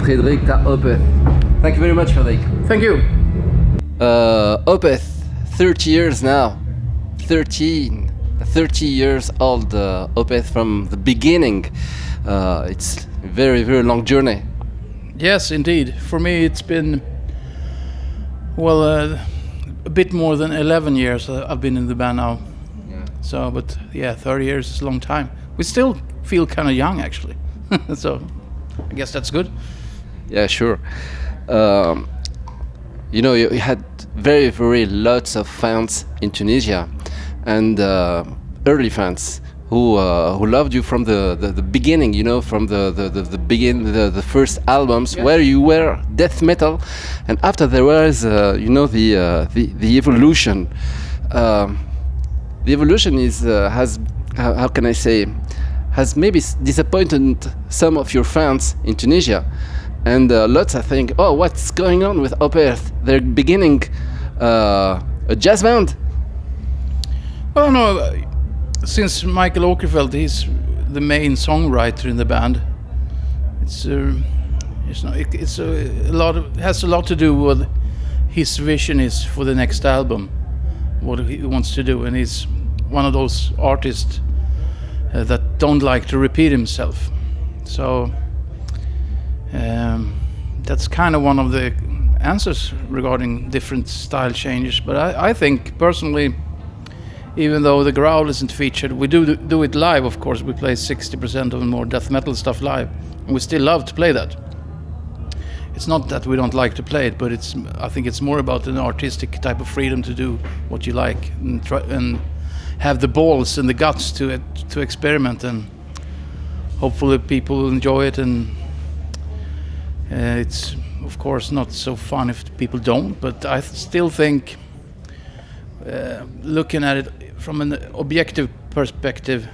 Fredrik, t'as Opeth. Thank you very much, Fredrik. Thank you. Opeth, 30 years now. 30 years old Opeth from the beginning. It's a very, very long journey. Yes, indeed. For me, it's been, well, a bit more than 11 years I've been in the band now. Yeah. So, but yeah, 30 years is a long time. We still feel kind of young, actually. So, I guess that's good. Yeah, sure. You know, you had very, very lots of fans in Tunisia, and early fans who loved you from the beginning. You know, from the first albums, yes, where you were death metal, and after there was you know, the evolution. The evolution is has, how can I say, has maybe disappointed some of your fans in Tunisia. And lots, I think, oh, what's going on with Opeth? They're beginning a jazz band. Well, no, since Michael Åkerfeldt, he's the main songwriter in the band. It has a lot to do with his vision is for the next album, what he wants to do, and he's one of those artists that don't like to repeat himself. So. That's kind of one of the answers regarding different style changes. But I think personally, even though the growl isn't featured, we do it live. Of course, we play 60% of the more death metal stuff live, and we still love to play that. It's not that we don't like to play it, but I think it's more about an artistic type of freedom to do what you like and have the balls and the guts to experiment, and hopefully people will enjoy it. And it's of course not so fun if people don't, but I still think looking at it from an objective perspective,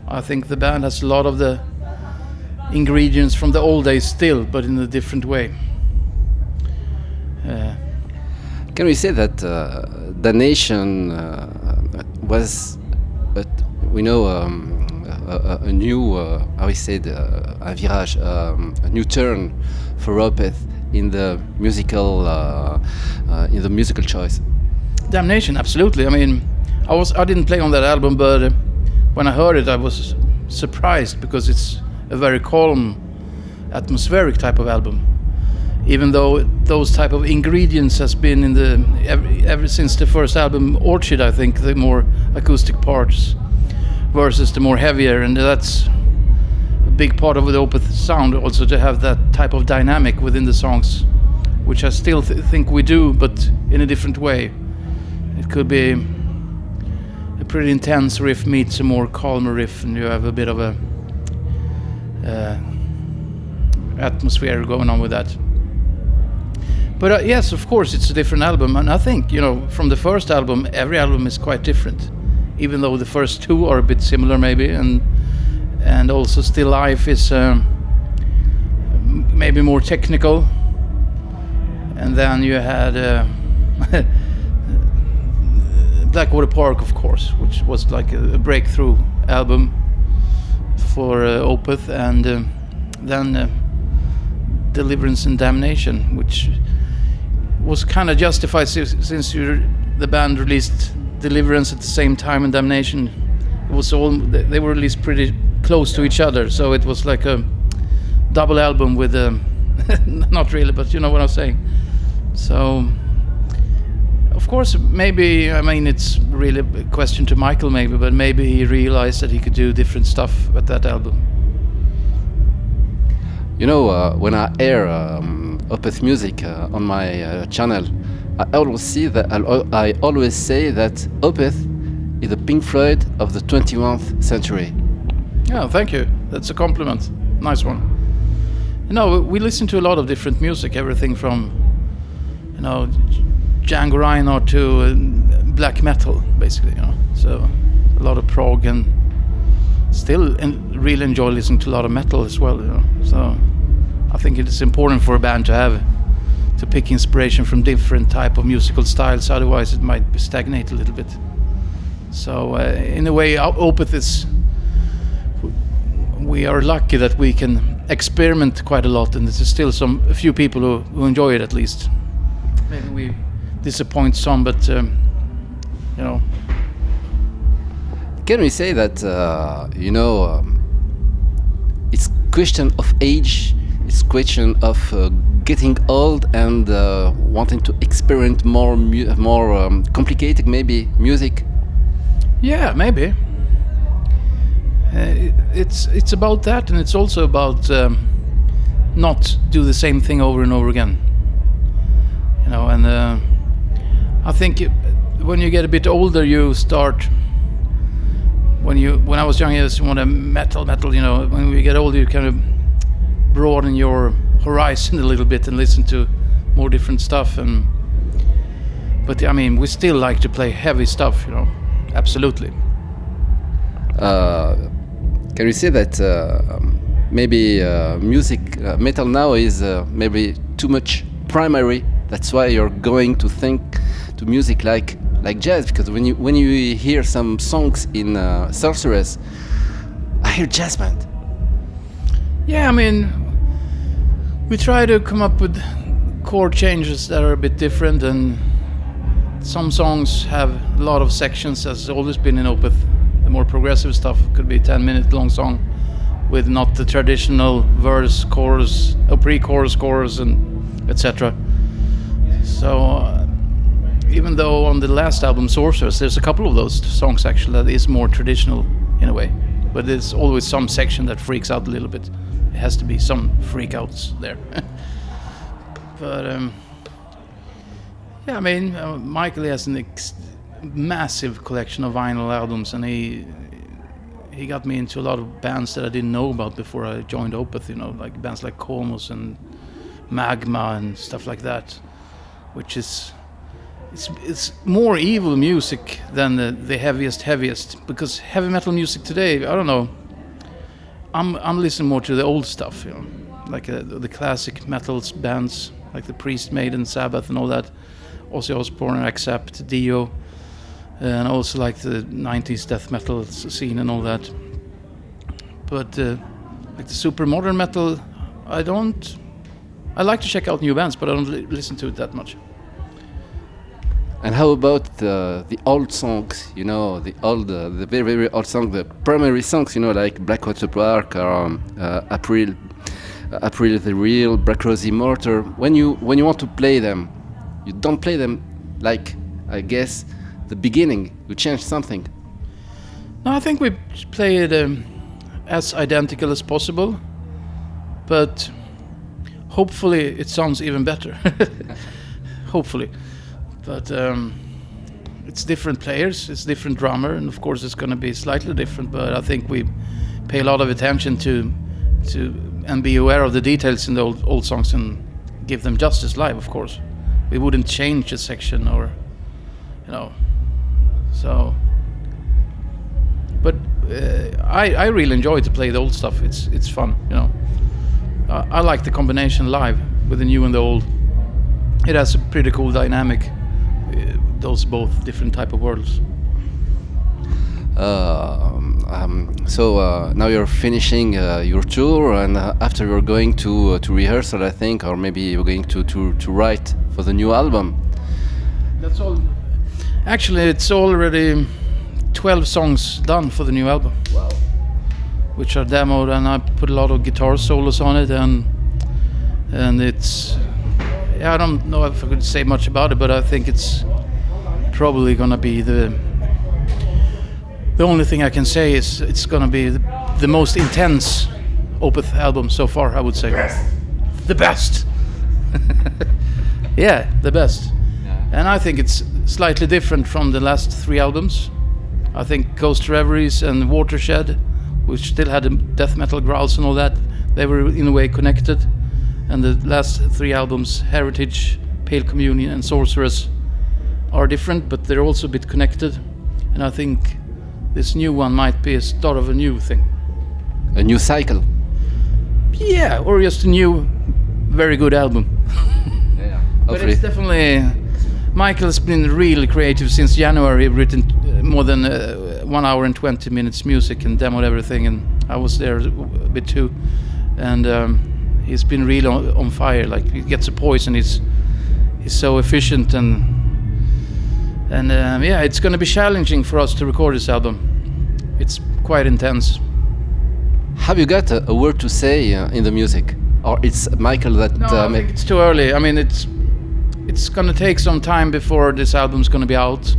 I think the band has a lot of the ingredients from the old days still, but in a different way. Can we say that Damnation was, we know, a new, how we said, un virage, a new turn for Opeth in the musical choice? Damnation, absolutely. I mean, I didn't play on that album, but when I heard it, I was surprised because it's a very calm, atmospheric type of album. Even though those type of ingredients has been in the ever since the first album, Orchid, I think, the more acoustic parts versus the more heavier, and that's a big part of the Opeth sound, also to have that type of dynamic within the songs, which I still think we do, but in a different way. It could be a pretty intense riff meets a more calmer riff, and you have a bit of a atmosphere going on with that. But yes, of course, it's a different album, and I think, you know, from the first album, every album is quite different. Even though the first two are a bit similar, maybe, and also Still Life is maybe more technical, and then you had Blackwater Park, of course, which was like a breakthrough album for Opeth, and then Deliverance and Damnation, which was kind of justified since the band released Deliverance at the same time and Damnation. It was all, they were released pretty close to each other, so it was like a double album with not really, but you know what I'm saying. So of course, maybe, I mean, it's really a question to Michael maybe, but maybe he realized that he could do different stuff with that album. You know, when I air Opeth music on my channel, I always say that Opeth is the Pink Floyd of the 21st century. Yeah, thank you. That's a compliment. Nice one. You know, we listen to a lot of different music, everything from, you know, Django Reinhardt to black metal, basically, you know. So a lot of prog, and still really enjoy listening to a lot of metal as well, you know. So I think it is important for a band to pick inspiration from different type of musical styles, otherwise it might stagnate a little bit. So in a way, Opeth is, we are lucky that we can experiment quite a lot, and there's still a few people who enjoy it at least. Maybe we disappoint some, but you know. Can we say that it's question of age, it's question of getting old and wanting to experiment more complicated maybe music? Yeah, maybe. It's about that, and it's also about not do the same thing over and over again. You know, and I think when you get a bit older, you start. When I was young, I just wanted metal. You know, when we get older, you kind of broaden your horizon a little bit and listen to more different stuff. But I mean, we still like to play heavy stuff. You know, absolutely. Can we say that maybe metal now is maybe too much primary? That's why you're going to think to music like jazz, because when you hear some songs in Sorceress, I hear jazz band. Yeah, I mean, we try to come up with chord changes that are a bit different, and some songs have a lot of sections, as always been in Opeth. The more progressive stuff could be a 10-minute long song with not the traditional verse, chorus, or pre-chorus, chorus, and etc. So even though on the last album, Sorceress, there's a couple of those songs actually that is more traditional in a way, but there's always some section that freaks out a little bit. It has to be some freakouts there. But yeah, I mean, Michael has an massive collection of vinyl albums, and he got me into a lot of bands that I didn't know about before I joined Opeth. You know, like bands like COMMUNIC and Magma and stuff like that, which is it's more evil music than the heaviest, because heavy metal music today, I don't know, I'm listening more to the old stuff, you know, like the classic metal bands like the Priest, Maiden, Sabbath and all that, Ozzy Osbourne, Accept, Dio, and also like the 90s death metal scene and all that. But like the super modern metal, I like to check out new bands, but I don't listen to it that much. And how about the old songs? You know, the very very old songs, the primary songs. You know, like Blackwater Park or April the Real, Black Rosy Mortar. When you want to play them, you don't play them like, I guess, the beginning. You change something. No, I think we play it as identical as possible, but hopefully it sounds even better. Hopefully. But it's different players, it's different drummer, and of course it's going to be slightly different, but I think we pay a lot of attention to and be aware of the details in the old songs and give them justice live, of course. We wouldn't change a section or, you know, so. But I really enjoy to play the old stuff. It's fun, you know. I like the combination live with the new and the old. It has a pretty cool dynamic. Those both different type of worlds. So now you're finishing your tour, and after you're going to rehearsal, I think, or maybe you're going to write for the new album. That's all. Actually, it's already 12 songs done for the new album. Wow. Which are demoed, and I put a lot of guitar solos on it, and it's. Yeah, I don't know if I could say much about it, but I think it's probably gonna be the only thing I can say is it's gonna be the most intense Opeth album so far, I would say. The best. Yeah, the best. Yeah. And I think it's slightly different from the last 3 albums. I think Ghost Reveries and Watershed, which still had the death metal growls and all that, they were in a way connected. And the last 3 albums, Heritage, Pale Communion and Sorceress, are different, but they're also a bit connected. And I think this new one might be a start of a new thing. A new cycle? Yeah, or just a new, very good album. Yeah, but it's definitely... Michael's been really creative since January, written more than 1 hour and 20 minutes music and demoed everything, and I was there a bit too. and he's been really on fire. Like, he gets a poison. He's so efficient, and yeah, it's going to be challenging for us to record this album. It's quite intense. Have you got a word to say in the music, or it's Michael that? No, I think it's too early. I mean, it's going to take some time before this album's going to be out,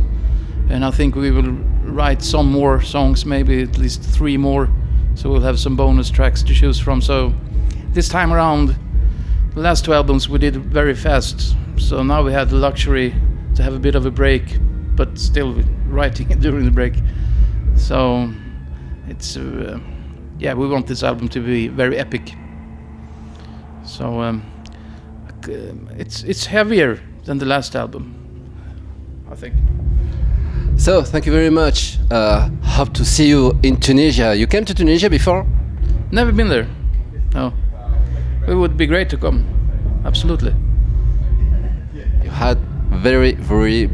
and I think we will write some more songs, maybe at least 3 more, so we'll have some bonus tracks to choose from. So this time around, the last 2 albums we did very fast, so now we had the luxury to have a bit of a break, but still writing during the break. So it's yeah, we want this album to be very epic. So it's heavier than the last album, I think. So thank you very much. Hope to see you in Tunisia. You came to Tunisia before? Never been there. No. It would be great to come. Absolutely. You had very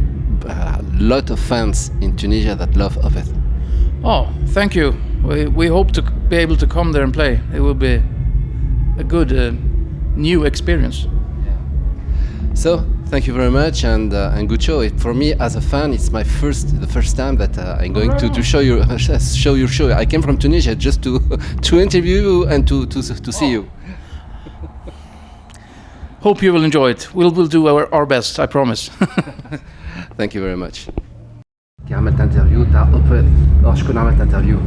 lot of fans in Tunisia that love Opeth. Oh, thank you. We hope to be able to come there and play. It will be a good new experience. So thank you very much, and good show. For me as a fan, it's the first time that I'm going to show your show. I came from Tunisia just to interview you and to see you. Hope you will enjoy it. We'll do our best, I promise. Thank you very much. Qui remet l'interview, t'as Opeth. Oh, je connais l'interview.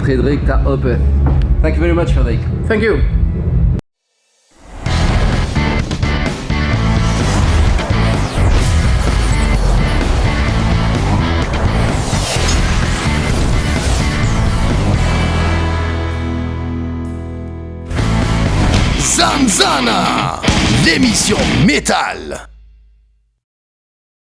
Fredrik, t'as Opeth. Thank you very much, Fredrik. Thank you. ZanZanA, l'émission métal.